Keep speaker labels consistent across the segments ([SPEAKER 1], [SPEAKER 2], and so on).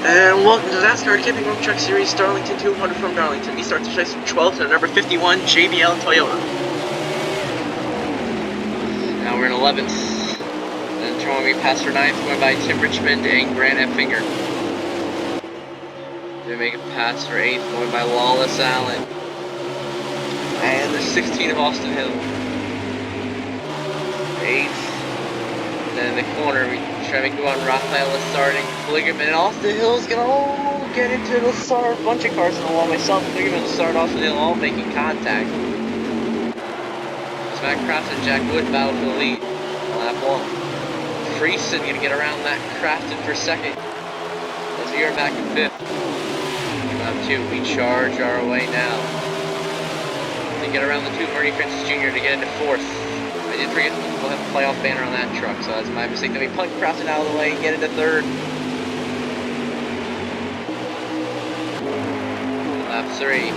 [SPEAKER 1] And welcome to the NASCAR Camping World Truck Series Darlington 200 from Darlington. We start the race from 12th to number 51, JBL Toyota. Now we're in 11th. Then throwing me past for 9th, going by Tim Richmond and Grant Effinger. Then make a pass for 8th, going by Lawless Allen. And the 16 of Austin Hill. 8th. Then in the corner, we try to make it on Raphael Lessard and Kligerman, and Austin Hill's gonna get into Lessard. A bunch of cars in the wall. Myself, Kligerman, Lessard, Austin Hill, all making contact. It's Matt Crafton and Jack Wood battle for the lead. Lap 1. Friesen gonna get around Matt Crafton for second. As we are back in 5th. Lap 2, we charge our way now. To get around the 2, Bernie Francis Jr. to get into 4th. I did forget we'll have a playoff banner on that truck, so that's my mistake. Then we punt Crafton out of the way and get into 3rd. Lap 3.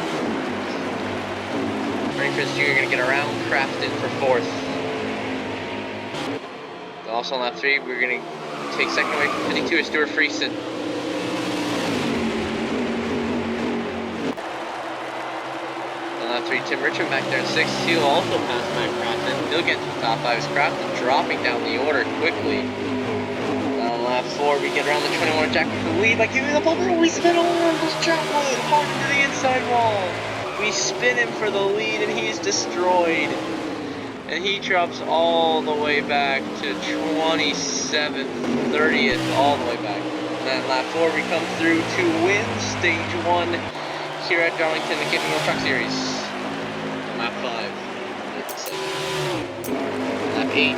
[SPEAKER 1] Bernie Francis Jr. gonna get around Crafton for 4th. Also on lap 3, we're gonna take second away from 52 is Stuart Friesen. Lap 3, Tim Richmond back there in 6th. He'll also pass Matt Crafton. He'll get to the top 5 as Crafton dropping down the order quickly. On lap 4, we get around the 21 Jack with the lead by giving the bumper. We spin over this Jack Wood hard into the inside wall. We spin him for the lead and he's destroyed. And he drops all the way back to 27th, 30th, all the way back. And then lap 4, we come through to win stage 1 here at Darlington, the Camping World Truck Series. Lap 5. Lap 8.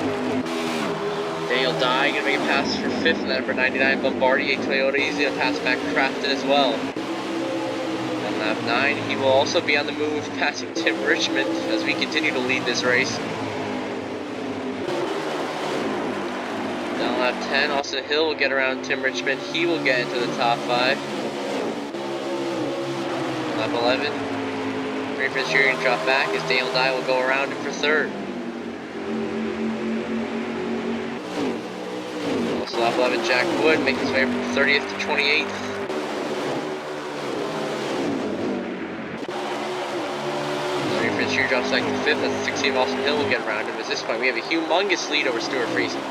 [SPEAKER 1] Daniel Dye gonna make a pass for 5th, and then number 99 Bombardier Toyota. He's gonna pass Matt Crafton as well. On lap 9, he will also be on the move, passing Tim Richmond as we continue to lead this race. Down lap 10, Austin Hill will get around Tim Richmond. He will get into the top 5. Lap 11, Green Prince Jr. can drop back as Daniel Dye will go around him for 3rd. Also lap 11, Jack Wood making his way from 30th to 28th. Green Prince Jr. drops back to 5th as the 16 of Austin Hill will get around him. At this point, we have a humongous lead over Stuart Friesen.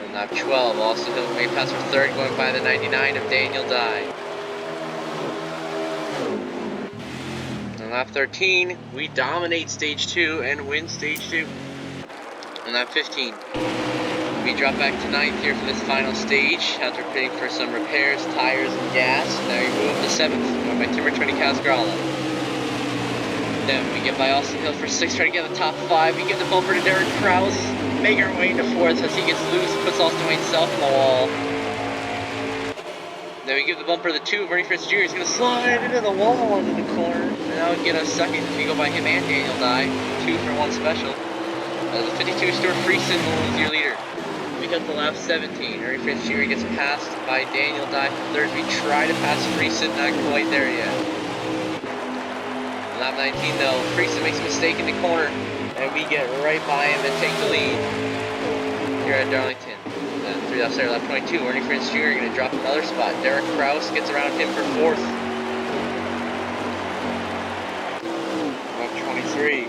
[SPEAKER 1] And lap 12, Austin Hill made a pass for 3rd, going by the 99 of Daniel Dye. Lap 13, we dominate stage 2 and win stage 2. On lap 15, we drop back to 9th here for this final stage after pitting for some repairs, tires, and gas. Now we move up to 7th, going by Tim Richmond and Casgrala. Then we get by Austin Hill for 6th, trying to get the top 5. We give the bumper to Derek Krause, make our way into 4th as he gets loose, puts Austin Wayne himself in the wall. Then we give the bumper to the 2, Bernie Fritz Jr. is going to slide into the wall into the corner. And now we get a second. We go by him and Daniel Dye. 2 for 1 special. The 52 Stuart Friesen is your leader. We cut to lap 17. Bernie Fritz Jr. gets passed by Daniel Dye for 3rd. We try to pass Friesen, not quite there yet. Lap 19 though, Friesen makes a mistake in the corner. And we get right by him and take the lead here at Darlington. 3 laps there, lap 22, Ernie Prince Jr. going to drop another spot. Derek Krause gets around him for 4th. Lap 23,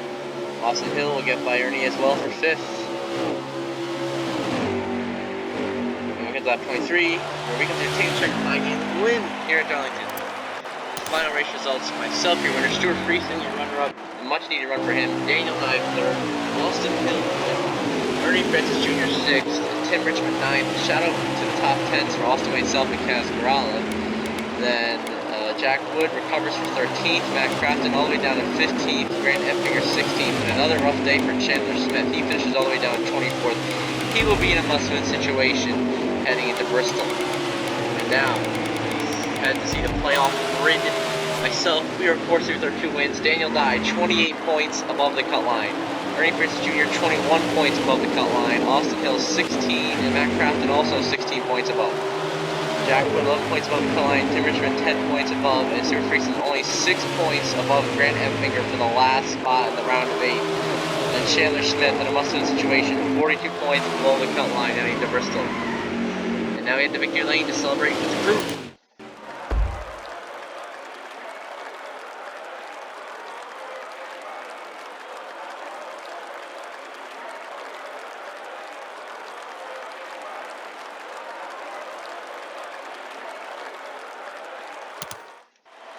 [SPEAKER 1] Austin Hill will get by Ernie as well for 5th. And we get to lap 23, where we come to the team check my game win here at Darlington. Final race results, myself, your winner, Stuart Friesen, your runner-up, a much-needed run for him. Daniel Dye 3rd, Austin Hill 5th. Ernie Francis Jr. 6th, Tim Richmond 9th, shout out to the top 10s for Austin Wayne Self and Casgrala. Then Jack Wood recovers for 13th, Matt Crafton all the way down to 15th, Grant Effinger 16th, and another rough day for Chandler Smith. He finishes all the way down to 24th. He will be in a must-win situation heading into Bristol. And now, head to see the playoff grid. Myself, we are of course with our 2 wins. Daniel Dye, 28 points above the cut line. Ernie Prince Jr. 21 points above the cut line, Austin Hill 16, and Matt Crafton also 16 points above. Jack Wood 11 points above the cut line, Tim Richmond 10 points above, and Stuart Friesen only 6 points above Grant Effinger for the last spot in the round of 8. And Chandler Smith in a must-win situation, 42 points below the cut line heading to Bristol. And now we head to victory lane to celebrate with the crew.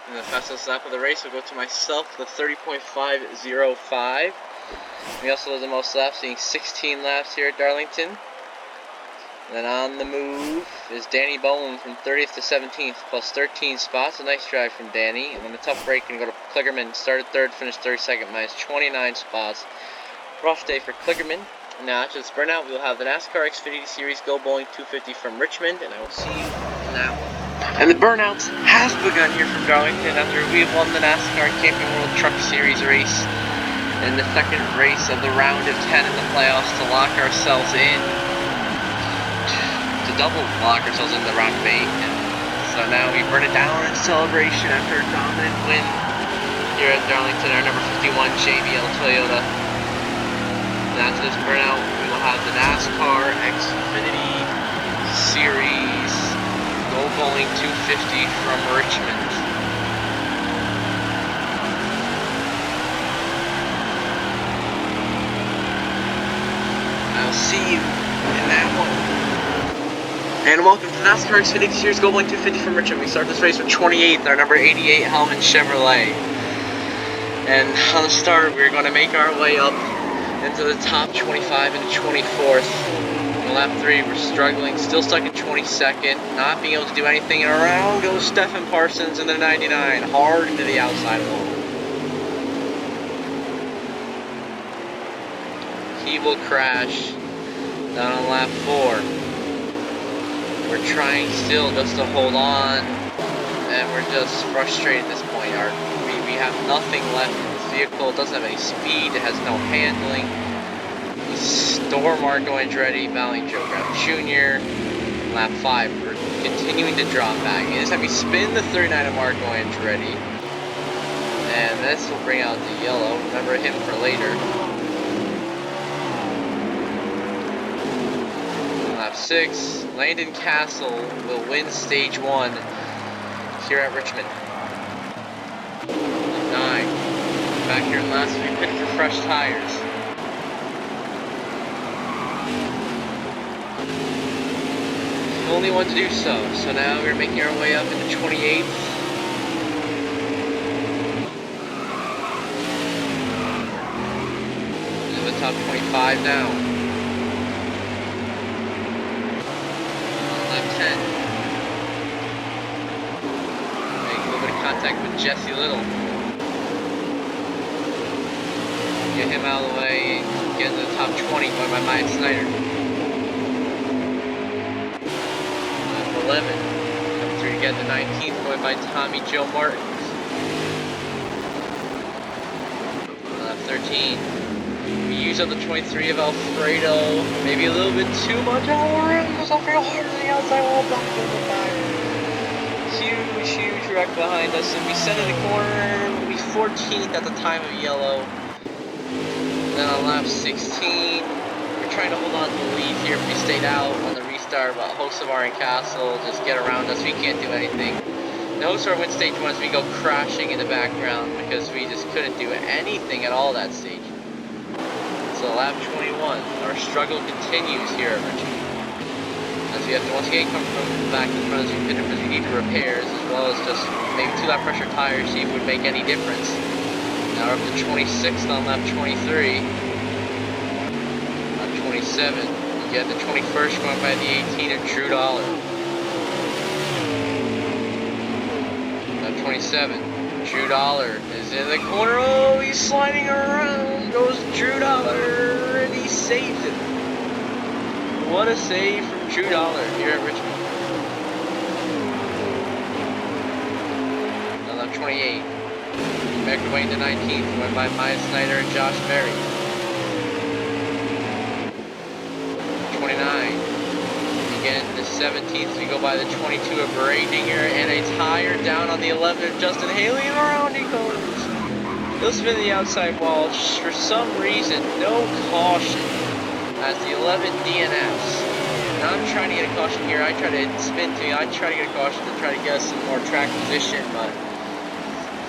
[SPEAKER 1] And the fastest lap of the race will go to myself, the 30.505. We also did the most laps, being 16 laps here at Darlington. And then on the move is Danny Bowen from 30th to 17th, plus 13 spots. A nice drive from Danny. And then a tough break and go to Kligerman. Started third, finished 32nd, minus 29 spots. Rough day for Kligerman. Now after this burnout, we will have the NASCAR Xfinity Series Go Bowling 250 from Richmond, and I will see you now. And the burnout has begun here from Darlington after we have won the NASCAR Camping World Truck Series race in the second race of the round of 10 in the playoffs to lock ourselves in, to double lock ourselves in the round of 8. And so now we burn it down in celebration after a dominant win here at Darlington, our number 51 JBL Toyota. And after this burnout, we will have the NASCAR Xfinity Series Go Bowling 250 from Richmond. I'll see you in that one. And welcome to the NASCAR Xfinity Series Go Bowling 250 from Richmond. We start this race with 28th, our number 88 Hellman Chevrolet. And on the start, we're going to make our way up into the top 25 and 24th. On lap 3, we're struggling, still stuck in 22nd, not being able to do anything, and around goes Stephen Parsons in the 99, hard into the outside wall. He will crash down on lap 4. We're trying still just to hold on, and we're just frustrated at this point. We have nothing left in this vehicle. It doesn't have any speed, it has no handling. Store Marco Andretti, battling Joe Graf Jr. Lap 5, we're continuing to drop back. This time we spin the 39 of Marco Andretti. And this will bring out the yellow. Remember him for later. Lap 6, Landon Castle will win stage 1 here at Richmond. Lap 9, back here in last week, pitted for fresh tires. Only one to do so. So now we're making our way up into 28th. Into the top 25 now. Lap 10. Make a little bit of contact with Jesse Little. Get him out of the way and get into the top 20 by Mike Snyder. 11, come through to get the 19th, going by Tommy Joe Martins. Lap 13, we use up the 23 of Alfredo, maybe a little bit too much. Oh, Alfredo hard on the outside wall, back in the back. Huge wreck behind us, and we send in the corner. We'll be 14th at the time of yellow. And then on lap 16, we're trying to hold on to the lead here. If we stayed out on the restart, but Hocevar and Castle just get around us. We can't do anything. The Hocevar win stage 1 as we go crashing in the background because we just couldn't do anything at all that stage. So lap 21, our struggle continues here at Richmond. As we have to once again come from the back to the front as we pit because we need repairs, as well as just maybe 2 lap pressure tires, see if it would make any difference. Now we're up to 26th on lap 23. Lap 27. You have the 21st going by the 18 of Drew Dollar. Lap 27. Drew Dollar is in the corner. Oh, he's sliding around. Goes Drew Dollar, and he saved it. What a save from Drew Dollar here at Richmond. Now lap 28. Back away into 19th, went by Maya Snyder and Josh Berry. 29. Again, the 17th, we go by the 22 of Ray Dinger, and a tire down on the 11 of Justin Haley, and around he goes. He'll spin the outside wall. For some reason, no caution as the 11 DNFs. I'm trying to get a caution here. I try to spin to you. I try to get a caution to try to get us some more track position, but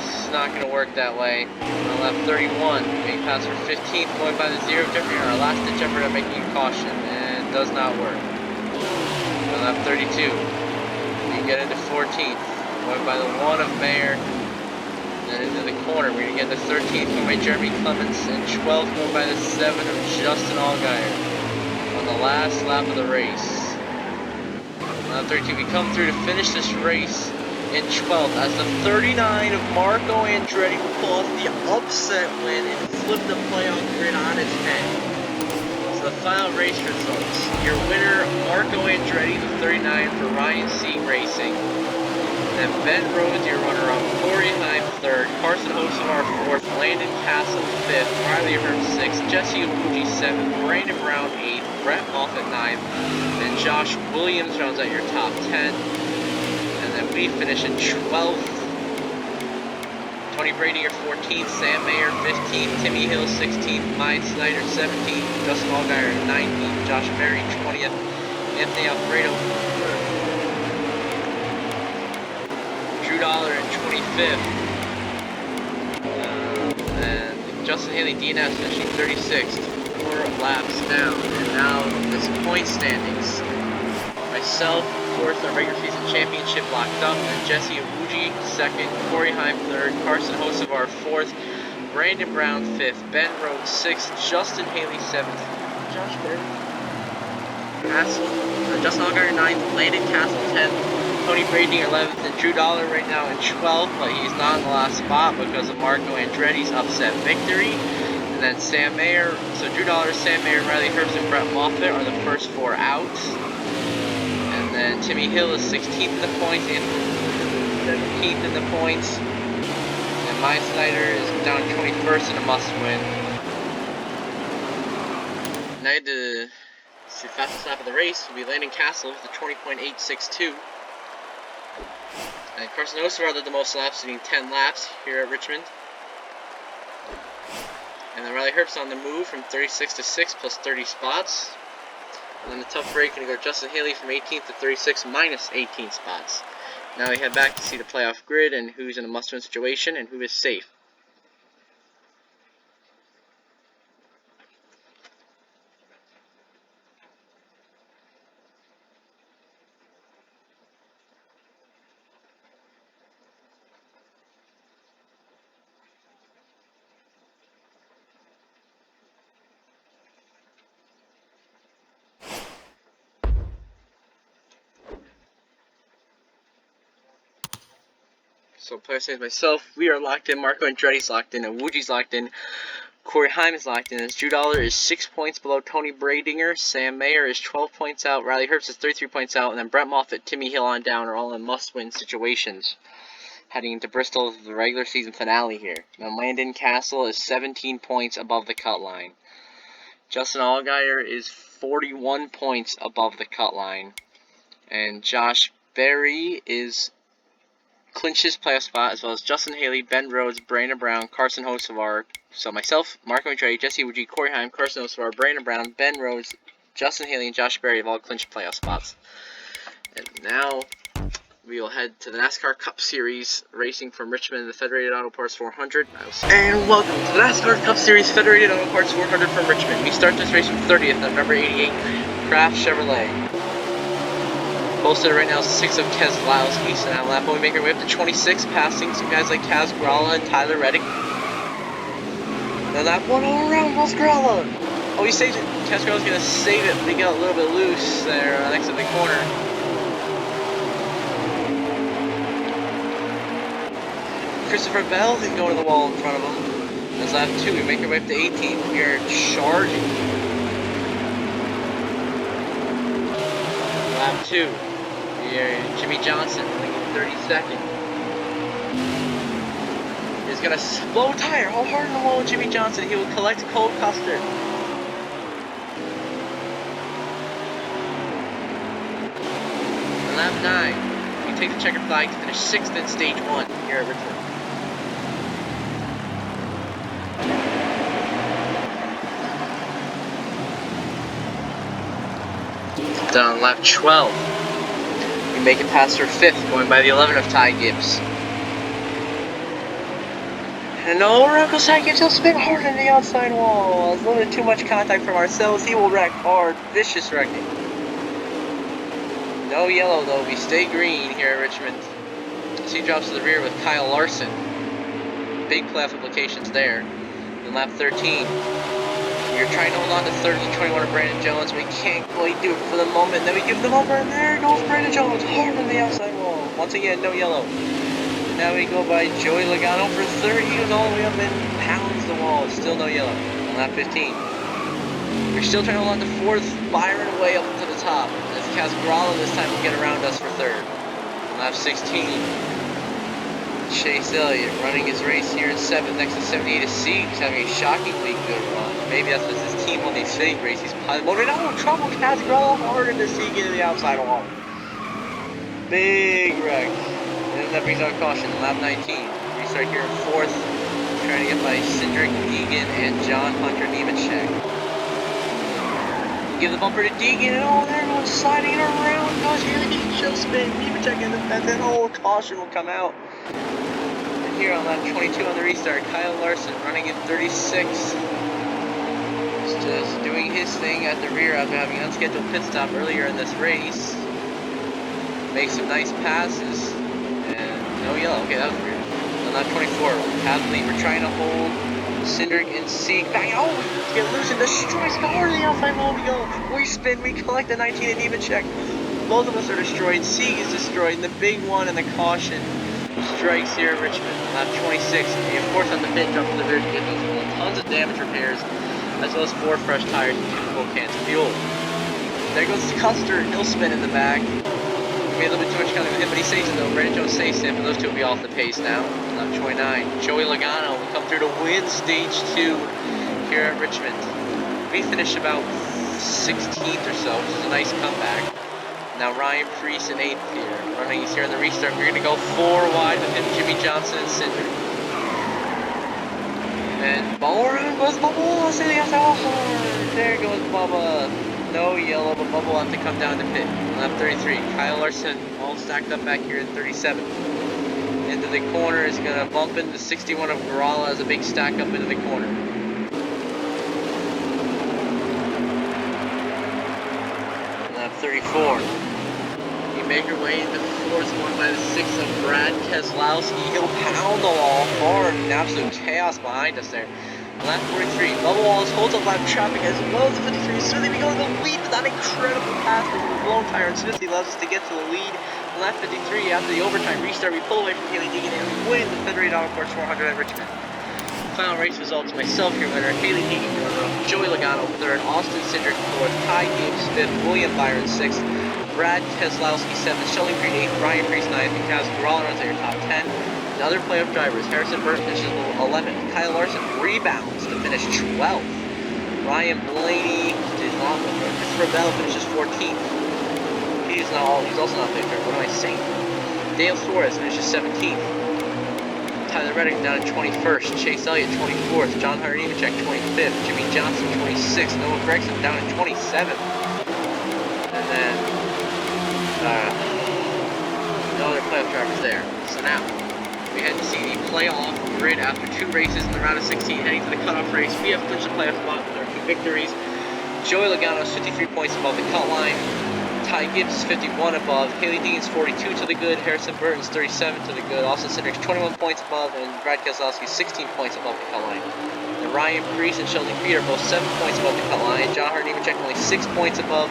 [SPEAKER 1] it's not going to work that way. On lap 31, being passed for 15th, going by the zero different, our last ditch effort at making a caution, and it does not work. On lap 32, we get into 14th, going by the 1 of Mayer, and into the corner. We're going to get the 13th going by Jeremy Clements, and 12th going by the 7 of Justin Allgaier. On the last lap of the race. On 32, we come through to finish this race in 12th as the 39 of Marco Andretti will pull off the upset win and flip the playoff grid on its head. So the final race results. Your winner, Marco Andretti, the 39 for Ryan C. Racing. Then Ben Rhodes, your runner-up, Corey Heim, 3rd, Carson Hocevar, 4th, Landon Castle, 5th, Riley Hurd, 6th, Jesse Iwuji, 7th, Brandon Brown, 8th, Brett Moffitt, 9th, and Josh Williams rounds out your top 10. And then we finish in 12th. Tony Brady, your 14th, Sam Mayer, 15th, Timmy Hill, 16th, Mike Snyder, 17th, Justin Allgaier, 19th, Josh Berry, 20th, Anthony Alfredo, Drew Dollar in 25th, and Justin Haley DNS finishing 36th, 4 laps down. And now this point standings. Myself, 4th in the regular season championship locked up, and Jesse Iwuji 2nd, Corey Heim 3rd, Carson Hocevar 4th, Brandon Brown 5th, Ben Rhodes 6th, Justin Haley 7th, Josh Berry, Justin Allgaier 9th, Landon Castle 10th, Tony Brady 11th, and Drew Dollar right now in 12th, but he's not in the last spot because of Marco Andretti's upset victory. And then Sam Mayer, so Drew Dollar, Sam Mayer, Riley Herbst, and Brett Moffitt are the first 4 out. And then Timmy Hill is 16th in the points, and 17th in the points. And Mike Snyder is down 21st in a must-win. Now the fastest lap of the race will be Landon Castle with a 20.862. And Carson Hocevar led the most laps, leading 10 laps here at Richmond. And then Riley Herbst on the move from 36 to 6 plus 30 spots. And then the tough break going to go Justin Haley from 18th to 36 minus 18 spots. Now we head back to see the playoff grid and who's in a must-win situation and who is safe. So player saves myself, we are locked in, Marco Andretti's locked in, Iwuji's locked in, Corey Heim is locked in, as Drew Dollar is 6 points below Tony Bradinger, Sam Mayer is 12 points out, Riley Herbst is 33 points out, and then Brett Moffitt, Timmy Hill on down are all in must-win situations. Heading into Bristol, the regular season finale here. Now Landon Castle is 17 points above the cut line. Justin Allgaier is 41 points above the cut line. And Josh Berry clinches playoff spot, as well as Justin Haley, Ben Rhodes, Brandon Brown, Carson Hocevar. So myself, Marco Andretti, Jesse Iwuji, Corey Heim, Carson Hocevar, Brandon Brown, Ben Rhodes, Justin Haley, and Josh Berry have all clinched playoff spots. And now we will head to the NASCAR Cup Series racing from Richmond, the Federated Auto Parts 400. And welcome to the NASCAR Cup Series Federated Auto Parts 400 from Richmond. We start this race from 30th on number 88, Kraft Chevrolet. Posted right now is 6 of Keselowski, so now lap one we make our way up to 26, passing some guys like Kaz Gralla and Tyler Reddick. Now lap one all around, Ross Gralla. Oh, he saves it. Kaz Gralla's going to save it, but he got a little bit loose there next to the corner. Christopher Bell is going to the wall in front of him. That's lap 2, we make our way up to 18. We are charging. Lap 2. Jimmy Johnson, like 32nd. He's going to blow a tire. How hard in the wall with Jimmy Johnson? He will collect Cole Custer. And lap 9. We take the checkered flag to finish 6th in stage 1 here at Richmond. Down lap 12. We make it past her 5th, going by the 11 of Ty Gibbs. And no, Uncle Ty Gibbs will spin hard on the outside wall. A little bit too much contact from ourselves. He will wreck hard. Vicious wrecking. No yellow though. We stay green here at Richmond. As he drops to the rear with Kyle Larson. Big playoff implications there. In lap 13. We're trying to hold on to 30 and 21 of Brandon Jones. We can't quite do it for the moment. Then we give them over, and there goes Brandon Jones, hard on the outside wall. Once again, no yellow. Now we go by Joey Logano for 30. He goes all the way up and pounds the wall. Still no yellow. On lap 15. We're still trying to hold on to 4th. Byron way up to the top. As Cascarala this time will get around us for 3rd. On lap 16. Chase Elliott running his race here in 7th next to 78 is Siege, having a shockingly good run. Maybe that's what his team won the City race. He's motoring out trouble. Cascarala hard into Siege into the outside wall. Big wreck. And that brings out caution. Lap 19. We start here in 4th. Trying to get by Cindric, Deegan, and John Hunter Nemechek. Give the bumper to Deegan, and oh, there goes sliding around. Gosh, here he show spin. Nemechek in the fence, and oh, caution will come out. Here on lap 22 on the restart, Kyle Larson running in 36th. Just doing his thing at the rear after having an unscheduled pit stop earlier in this race. Makes some nice passes. And no yellow. Okay, that was weird. On lap 24, Hadley, we're trying to hold Cindric and Sieg back. Oh, we get loose and destroys hard on the outside wall. We go. We spin. We collect the 19 and Nemechek. Both of us are destroyed. Sieg is destroyed. And the big one and the caution strikes here at Richmond. Lap 26. We of course have the pit jump to the rear to get those tons of damage repairs, as well as 4 fresh tires and 2 full cans of fuel. There goes Custer. He'll spin in the back. Maybe a little bit too much counting with him, but he saves it though. Brandon Jones saves him, and those two will be off the pace now. Lap 29. Joey Logano will come through to win stage 2 here at Richmond. We finished about 16th or so, which is a nice comeback. Now Ryan Priest in 8th here. Running, he's here in the restart. We're going to go 4 wide with him, Jimmy Johnson and Cindric. And ball around goes Bubba. Sitting outside hard. There goes Bubba. No yellow, but Bubba will have to come down to pit. Lap 33. Kyle Larson all stacked up back here in 37th. Into the corner is going to bump into 61 of Garala as a big stack up into the corner. Lap 34. We make our way into 4th, going by the 6th of Brad Keselowski. He'll pound the wall hard. An absolute chaos behind us there. Lap 43, Bubba Wallace holds up lap traffic as well as the 53. Soon they go to the lead with that incredible pass with a blown tire, and Smith allows us to get to the lead. Lap 53, after the overtime restart, we pull away from Haley Deegan and win the Federated Auto Sports 400 at Richmond. Final race results: myself your winner, Haley Deegan runner-up, Joey Logano 3rd, Austin Cindric 4th, Ty Gibbs 5th, William Byron 6th, Brad Keselowski 7th, Sheldon Creed 8th, Ryan Priest 9th, and Kaz Garala runs at your top 10. Other playoff drivers: Harrison Burton finishes 11th, Kyle Larson rebounds to finish 12th, Ryan Blaney did not win, Christopher Bell finishes 14th. He's also not picked. What am I saying? Dale Suarez finishes 17th. Tyler Reddick down at 21st, Chase Elliott 24th, John Hunter Nemechek 25th, Jimmy Johnson 26th, Noah Gregson down at 27th, and then no other playoff drivers there. So now we head to see the playoff grid after 2 races in the round of 16, heading to the cutoff race. We have clinched the playoff spot with our 2 victories. Joey Logano is 53 points above the cut line. Ty Gibbs is 51 above. Haley Deegan's 42 to the good. Harrison Burton's 37 to the good. Austin Cindric's 21 points above, and Brad Keselowski's 16 points above the cut line. And Ryan Priest and Sheldon Creed are both 7 points above the cut line. John Hunter Nemechek only 6 points above.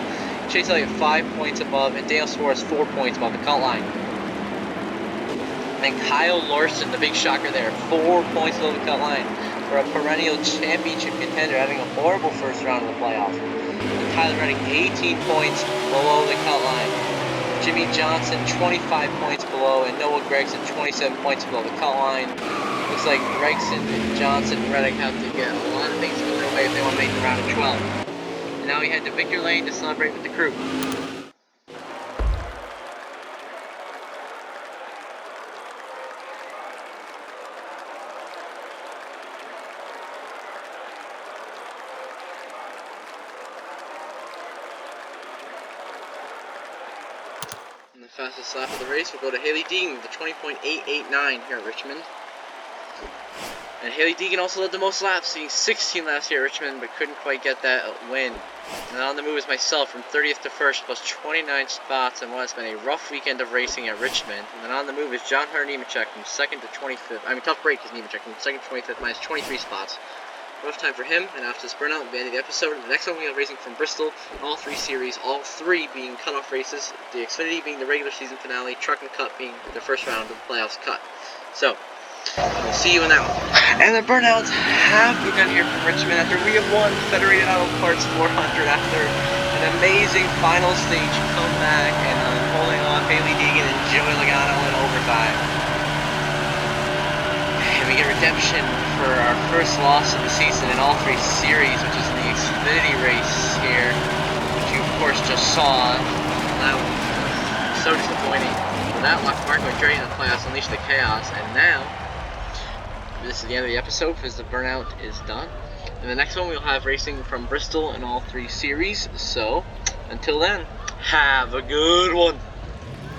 [SPEAKER 1] Chase Elliott 5 points above, and Dale Suarez 4 points above the cut line. And Kyle Larson, the big shocker there, 4 points below the cut line for a perennial championship contender, having a horrible first round of the playoffs. And Tyler Reddick, 18 points below the cut line. Jimmy Johnson, 25 points below, and Noah Gregson, 27 points below the cut line. Looks like Gregson, Johnson, and Reddick have to get a lot of things to go their way if they want to make the round of 12. And now we head to Victor Lane to celebrate with the crew. fastest lap of the race will go to Haley Deegan with a 20.889 here at Richmond. And Haley Deegan also led the most laps, seeing 16 last year at Richmond, but couldn't quite get that win. And on the move is myself from 30th to 1st, plus 29 spots, and what has been a rough weekend of racing at Richmond. And then on the move is John Hunter Nemechek from 2nd to 25th. I mean, tough break is Nemechek from 2nd to 25th, minus 23 spots. Rough time for him, and after this burnout, we'll be ending the episode. The next one we have racing from Bristol, all 3 series, all 3 being cutoff races. The Xfinity being the regular season finale, Truck and Cup being the first round of the playoffs cut. So, we'll see you in that one. And the burnouts have begun here from Richmond after we have won Federated Auto Parts 400 after an amazing final stage comeback and holding off Haley Deegan and Joey Logano in overtime. And we get redemption for our first loss of the season in all 3 series, which is in the Xfinity race here, which you of course just saw. That was so disappointing. But that left Marco Andretti in the playoffs, unleashed the chaos, and now this is the end of the episode because the burnout is done. In the next one we'll have racing from Bristol in all 3 series. So until then, have a good one.